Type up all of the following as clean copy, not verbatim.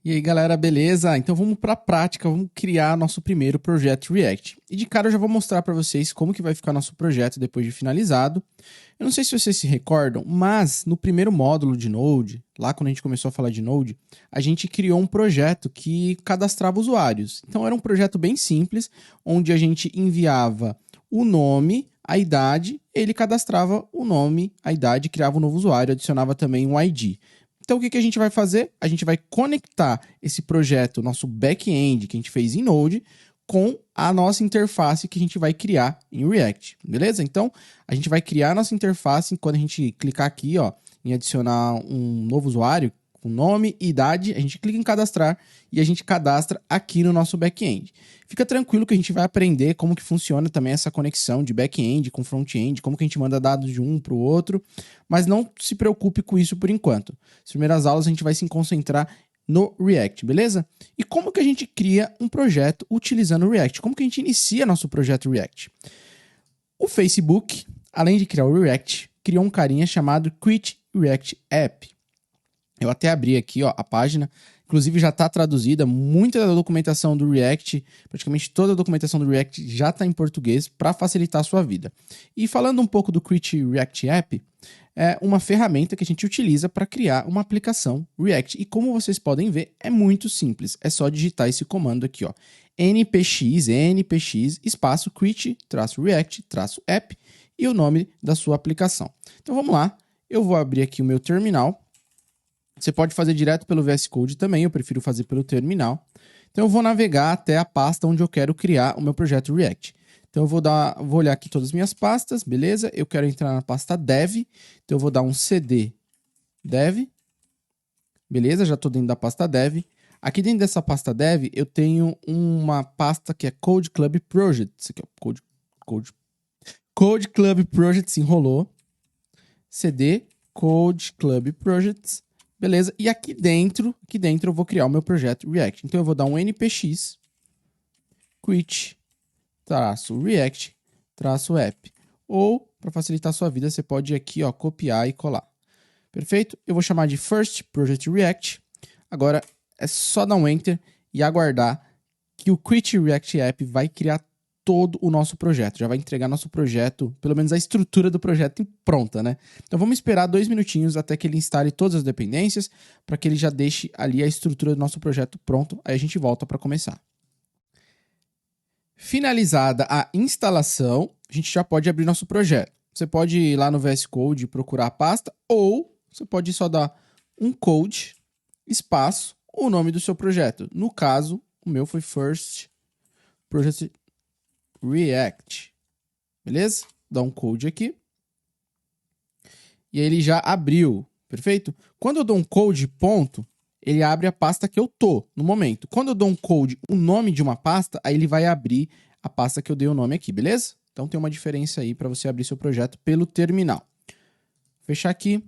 E aí, galera, beleza? Então vamos para a prática, vamos criar nosso primeiro projeto React. E de cara eu já vou mostrar para vocês como que vai ficar nosso projeto depois de finalizado. Eu não sei se vocês se recordam, mas no primeiro módulo de Node, lá quando a gente começou a falar de Node, a gente criou um projeto que cadastrava usuários. Então era um projeto bem simples, onde a gente enviava o nome, a idade, ele cadastrava o nome, a idade, criava um novo usuário, adicionava também um ID. Então, o que a gente vai fazer? A gente vai conectar esse projeto, nosso back-end que a gente fez em Node, com a nossa interface que a gente vai criar em React, beleza? Então, a gente vai criar a nossa interface quando a gente clicar aqui, ó, em adicionar um novo usuário, com nome e idade, a gente clica em cadastrar e a gente cadastra aqui no nosso back-end. Fica tranquilo que a gente vai aprender como que funciona também essa conexão de back-end com front-end, como que a gente manda dados de um para o outro, mas não se preocupe com isso por enquanto. As primeiras aulas a gente vai se concentrar no React, beleza? E como que a gente cria um projeto utilizando o React? Como que a gente inicia nosso projeto React? O Facebook, além de criar o React, criou um carinha chamado Create React App. Eu até abri aqui, ó, a página, inclusive já está traduzida, muita da documentação do React, praticamente toda a documentação do React já está em português para facilitar a sua vida. E falando um pouco do Create React App, é uma ferramenta que a gente utiliza para criar uma aplicação React. E como vocês podem ver, é muito simples, é só digitar esse comando aqui, ó, npx espaço create-react-app e o nome da sua aplicação. Então vamos lá, eu vou abrir aqui o meu terminal. Você pode fazer direto pelo VS Code também, eu prefiro fazer pelo terminal. Então eu vou navegar até a pasta onde eu quero criar o meu projeto React. Então eu vou olhar aqui todas as minhas pastas, beleza? Eu quero entrar na pasta dev, então eu vou dar um cd dev, beleza? Já estou dentro da pasta dev. Aqui dentro dessa pasta dev eu tenho uma pasta que é Code Club Projects. Isso aqui, ó, Code Club Projects, enrolou. cd Code Club Projects. Beleza? E aqui dentro eu vou criar o meu projeto React. Então eu vou dar um npx create-react-app. Ou, para facilitar a sua vida, você pode ir aqui, ó, copiar e colar. Perfeito? Eu vou chamar de First Project React. Agora é só dar um Enter e aguardar que o Create React App vai criar todo o nosso projeto. Já vai entregar nosso projeto, pelo menos a estrutura do projeto pronta, né? Então vamos esperar 2 minutinhos até que ele instale todas as dependências, para que ele já deixe ali a estrutura do nosso projeto pronto. Aí a gente volta para começar. Finalizada a instalação, a gente já pode abrir nosso projeto. Você pode ir lá no VS Code e procurar a pasta, ou você pode só dar um code, espaço, o nome do seu projeto. No caso, o meu foi First Project React. Beleza? Dá um code aqui. E aí ele já abriu. Perfeito? Quando eu dou um code ponto, ele abre a pasta que eu tô no momento. Quando eu dou um code, o nome de uma pasta, aí ele vai abrir a pasta que eu dei o nome aqui, beleza? Então tem uma diferença aí para você abrir seu projeto pelo terminal. Vou fechar aqui.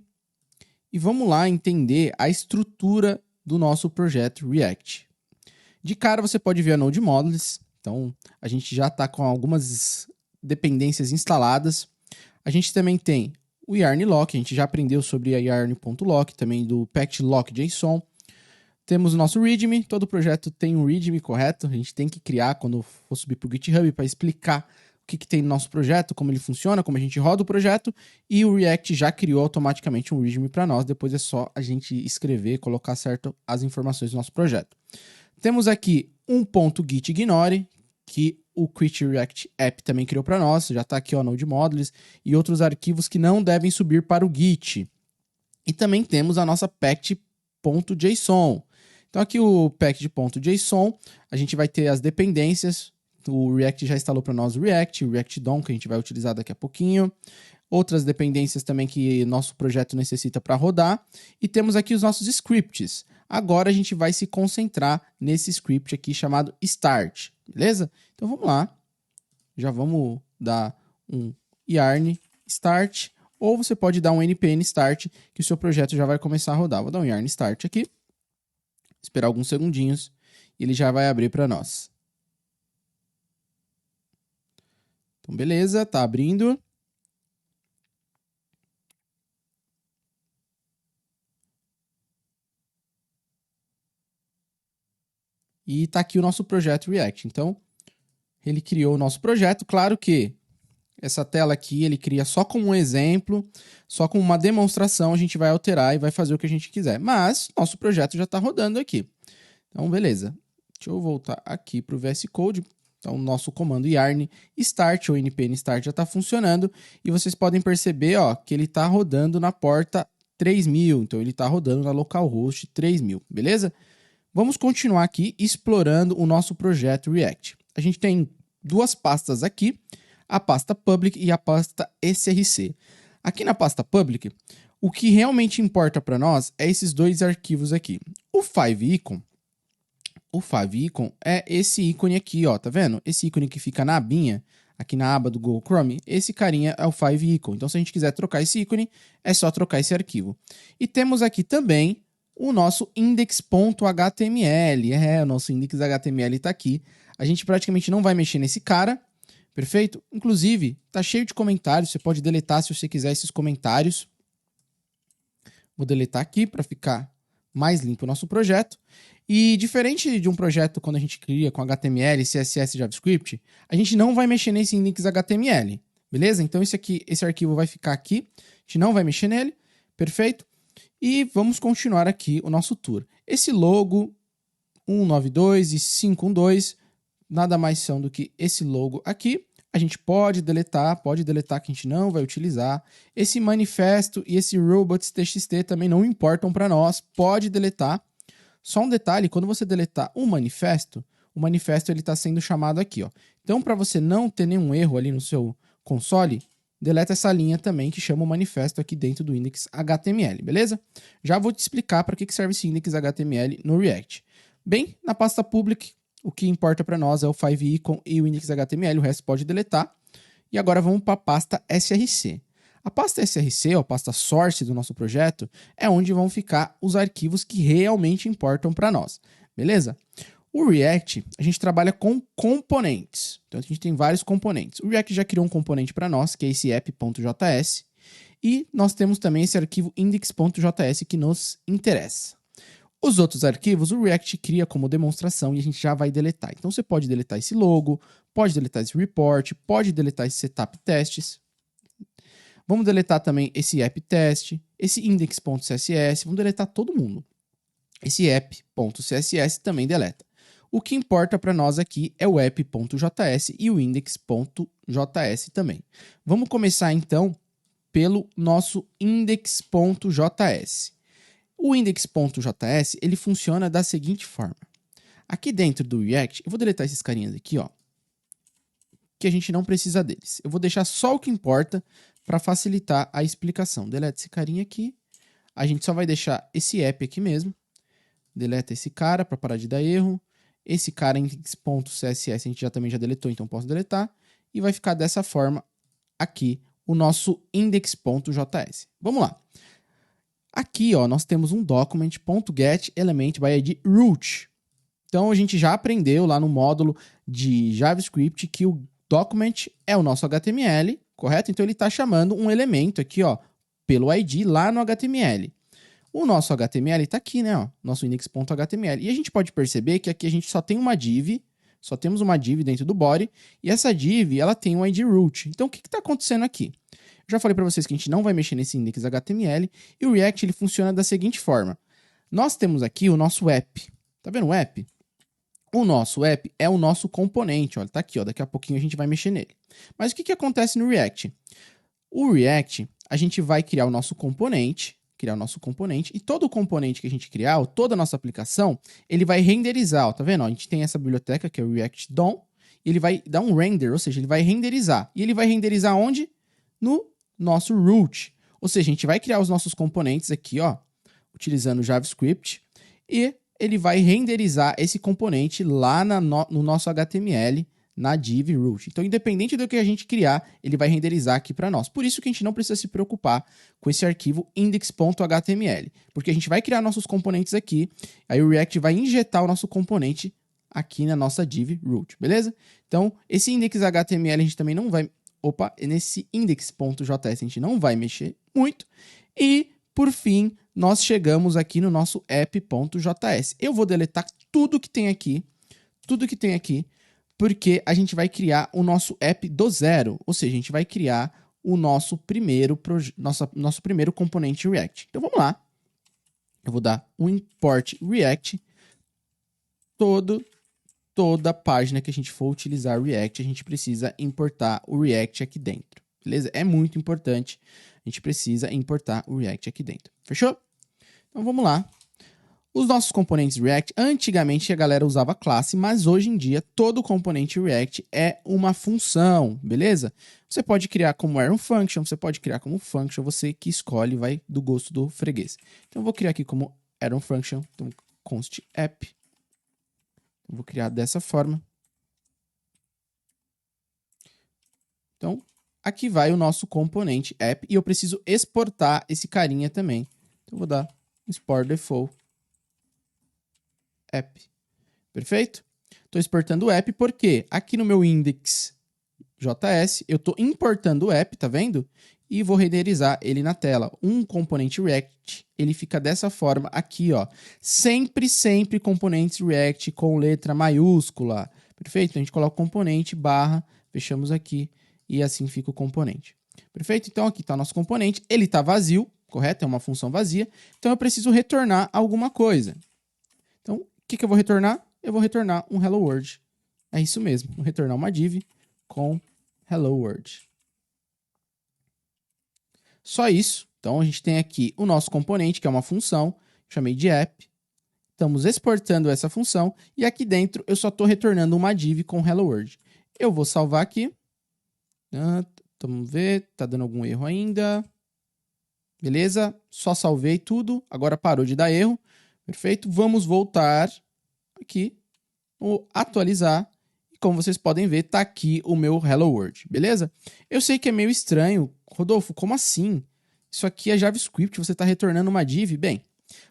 E vamos lá entender a estrutura do nosso projeto React. De cara você pode ver a Node Modules. Então a gente já está com algumas dependências instaladas. A gente também tem o yarn lock, a gente já aprendeu sobre a yarn.lock, também do packed lock.json. Temos o nosso README, todo projeto tem um README, correto? A gente tem que criar quando for subir para o GitHub para explicar o que tem no nosso projeto, como ele funciona, como a gente roda o projeto, e o React já criou automaticamente um README para nós, depois é só a gente escrever, colocar certo as informações do nosso projeto. Temos aqui um .gitignore, que o Create React App também criou para nós, já está aqui o Node Modules, e outros arquivos que não devem subir para o Git. E também temos a nossa packed.json. Então aqui o packed.json, a gente vai ter as dependências, o React já instalou para nós o React DOM, que a gente vai utilizar daqui a pouquinho. Outras dependências também que nosso projeto necessita para rodar. E temos aqui os nossos scripts. Agora a gente vai se concentrar nesse script aqui chamado start, beleza? Então vamos lá. Já vamos dar um yarn start, ou você pode dar um npm start, que o seu projeto já vai começar a rodar. Vou dar um yarn start aqui, esperar alguns segundinhos, e ele já vai abrir para nós. Então beleza, tá abrindo. E tá aqui o nosso projeto React. Então, ele criou o nosso projeto. Claro que essa tela aqui ele cria só como um exemplo, só como uma demonstração, a gente vai alterar e vai fazer o que a gente quiser. Mas nosso projeto já está rodando aqui. Então, beleza. Deixa eu voltar aqui para o VS Code. Então, nosso comando yarn start ou npm start já está funcionando. E vocês podem perceber ó, que ele está rodando na porta 3000. Então, ele está rodando na localhost 3000, beleza? Vamos continuar aqui explorando o nosso projeto React. A gente tem duas pastas aqui, a pasta public e a pasta src. Aqui na pasta public, o que realmente importa para nós é esses dois arquivos aqui. O 5icon é esse ícone aqui, ó, tá vendo? Esse ícone que fica na abinha, aqui na aba do Google Chrome, esse carinha é o 5icon. Então, se a gente quiser trocar esse ícone, é só trocar esse arquivo. E temos aqui também o nosso index.html. O nosso index.html está aqui. A gente praticamente não vai mexer nesse cara, perfeito? Inclusive, tá cheio de comentários, você pode deletar se você quiser esses comentários. Vou deletar aqui para ficar mais limpo o nosso projeto. E diferente de um projeto quando a gente cria com HTML, CSS e JavaScript, a gente não vai mexer nesse index.html, beleza? Então esse arquivo vai ficar aqui, a gente não vai mexer nele, perfeito? E vamos continuar aqui o nosso tour. Esse logo 192 e 512 nada mais são do que esse logo aqui. A gente pode deletar que a gente não vai utilizar. Esse manifesto e esse robots.txt também não importam para nós, pode deletar. Só um detalhe, quando você deletar o manifesto ele está sendo chamado aqui, ó. Então, para você não ter nenhum erro ali no seu console, deleta essa linha também que chama o manifesto aqui dentro do index.html, beleza? Já vou te explicar para que serve esse index.html no React. Bem, na pasta public, o que importa para nós é o 5icon e o index.html, o resto pode deletar. E agora vamos para a pasta src. A pasta src, a pasta source do nosso projeto, é onde vão ficar os arquivos que realmente importam para nós, beleza? O React, a gente trabalha com componentes. Então, a gente tem vários componentes. O React já criou um componente para nós, que é esse app.js. E nós temos também esse arquivo index.js que nos interessa. Os outros arquivos, o React cria como demonstração e a gente já vai deletar. Então, você pode deletar esse logo, pode deletar esse report, pode deletar esse setup tests. Vamos deletar também esse app test, esse index.css, vamos deletar todo mundo. Esse app.css também deleta. O que importa para nós aqui é o app.js e o index.js também. Vamos começar então pelo nosso index.js. O index.js, ele funciona da seguinte forma. Aqui dentro do React, eu vou deletar esses carinhas aqui, ó, que a gente não precisa deles. Eu vou deixar só o que importa para facilitar a explicação. Deleta esse carinha aqui. A gente só vai deixar esse app aqui mesmo. Deleta esse cara para parar de dar erro. Esse cara index.css a gente também já deletou, então posso deletar. E vai ficar dessa forma aqui o nosso index.js. Vamos lá. Aqui, ó, nós temos um document.getElementById.root. Então, a gente já aprendeu lá no módulo de JavaScript que o document é o nosso HTML, correto? Então, ele está chamando um elemento aqui, ó, pelo ID lá no HTML. O nosso HTML está aqui, né? Ó, nosso index.html. E a gente pode perceber que aqui a gente só tem uma div, só temos uma div dentro do body, e essa div, ela tem um ID root. Então, o que está acontecendo aqui? Eu já falei para vocês que a gente não vai mexer nesse index.html, e o React ele funciona da seguinte forma. Nós temos aqui o nosso app. Tá vendo o app? O nosso app é o nosso componente, olha, tá aqui, ó, daqui a pouquinho a gente vai mexer nele. Mas o que acontece no React? O React, a gente vai criar o nosso componente, e todo o componente que a gente criar, ou toda a nossa aplicação, ele vai renderizar, ó, tá vendo? Ó, a gente tem essa biblioteca que é o React DOM, e ele vai dar um render, ou seja, ele vai renderizar. E ele vai renderizar onde? No nosso root. Ou seja, a gente vai criar os nossos componentes aqui, ó, utilizando o JavaScript, e ele vai renderizar esse componente lá no nosso HTML, na div root. Então, independente do que a gente criar, ele vai renderizar aqui para nós. Por isso que a gente não precisa se preocupar com esse arquivo index.html, porque a gente vai criar nossos componentes aqui, aí o React vai injetar o nosso componente aqui na nossa div root, beleza? Então, esse index.html a gente também não vai... nesse index.js a gente não vai mexer muito. E, por fim, nós chegamos aqui no nosso app.js. Eu vou deletar tudo que tem aqui, tudo que tem aqui, porque a gente vai criar o nosso app do zero, ou seja, a gente vai criar o nosso primeiro componente React. Então vamos lá. Eu vou dar um import React. Toda página que a gente for utilizar React, a gente precisa importar o React aqui dentro. Beleza? É muito importante. A gente precisa importar o React aqui dentro. Fechou? Então vamos lá. Os nossos componentes React, antigamente a galera usava classe, mas hoje em dia todo componente React é uma função, beleza? Você pode criar como Arrow Function, você pode criar como Function, você que escolhe, vai do gosto do freguês. Então eu vou criar aqui como Arrow Function, então const app. Eu vou criar dessa forma. Então aqui vai o nosso componente app e eu preciso exportar esse carinha também. Então eu vou dar export default app. Perfeito? Estou exportando o app porque aqui no meu index.js eu estou importando o app, tá vendo? E vou renderizar ele na tela. Um componente React, ele fica dessa forma aqui, ó. Sempre componentes React com letra maiúscula. Perfeito? A gente coloca o componente, barra, fechamos aqui e assim fica o componente. Perfeito? Então aqui está o nosso componente. Ele está vazio, correto? É uma função vazia. Então eu preciso retornar alguma coisa. Então, o que eu vou retornar? Eu vou retornar um Hello World. É isso mesmo, vou retornar uma div com Hello World. Só isso. Então, a gente tem aqui o nosso componente, que é uma função, chamei de app. Estamos exportando essa função e aqui dentro eu só estou retornando uma div com Hello World. Eu vou salvar aqui. Vamos ver, tá dando algum erro ainda. Beleza? Só salvei tudo, agora parou de dar erro. Perfeito? Vamos voltar aqui, vou atualizar, e como vocês podem ver, tá aqui o meu Hello World, beleza? Eu sei que é meio estranho, Rodolfo, como assim? Isso aqui é JavaScript, você está retornando uma div? Bem,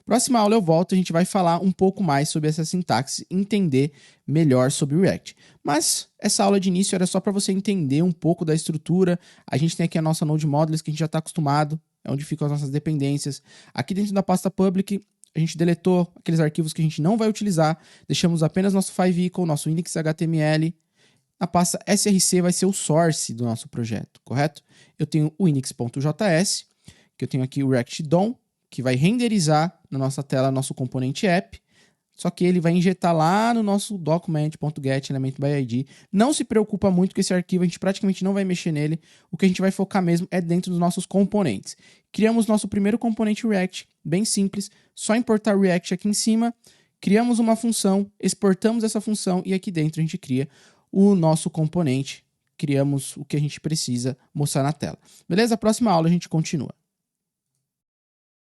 próxima aula eu volto, a gente vai falar um pouco mais sobre essa sintaxe, entender melhor sobre o React. Mas essa aula de início era só para você entender um pouco da estrutura. A gente tem aqui a nossa Node Modules, que a gente já está acostumado, é onde ficam as nossas dependências. Aqui dentro da pasta public, a gente deletou aqueles arquivos que a gente não vai utilizar, deixamos apenas nosso fiveequal, nosso index.html. Na pasta src vai ser o source do nosso projeto, correto? Eu tenho o index.js, que eu tenho aqui o React DOM, que vai renderizar na nossa tela nosso componente app, só que ele vai injetar lá no nosso document.getElementById. Não se preocupa muito com esse arquivo, a gente praticamente não vai mexer nele. O que a gente vai focar mesmo é dentro dos nossos componentes. Criamos nosso primeiro componente React, bem simples, só importar o React aqui em cima, criamos uma função, exportamos essa função e aqui dentro a gente cria o nosso componente, criamos o que a gente precisa mostrar na tela. Beleza? Próxima aula a gente continua.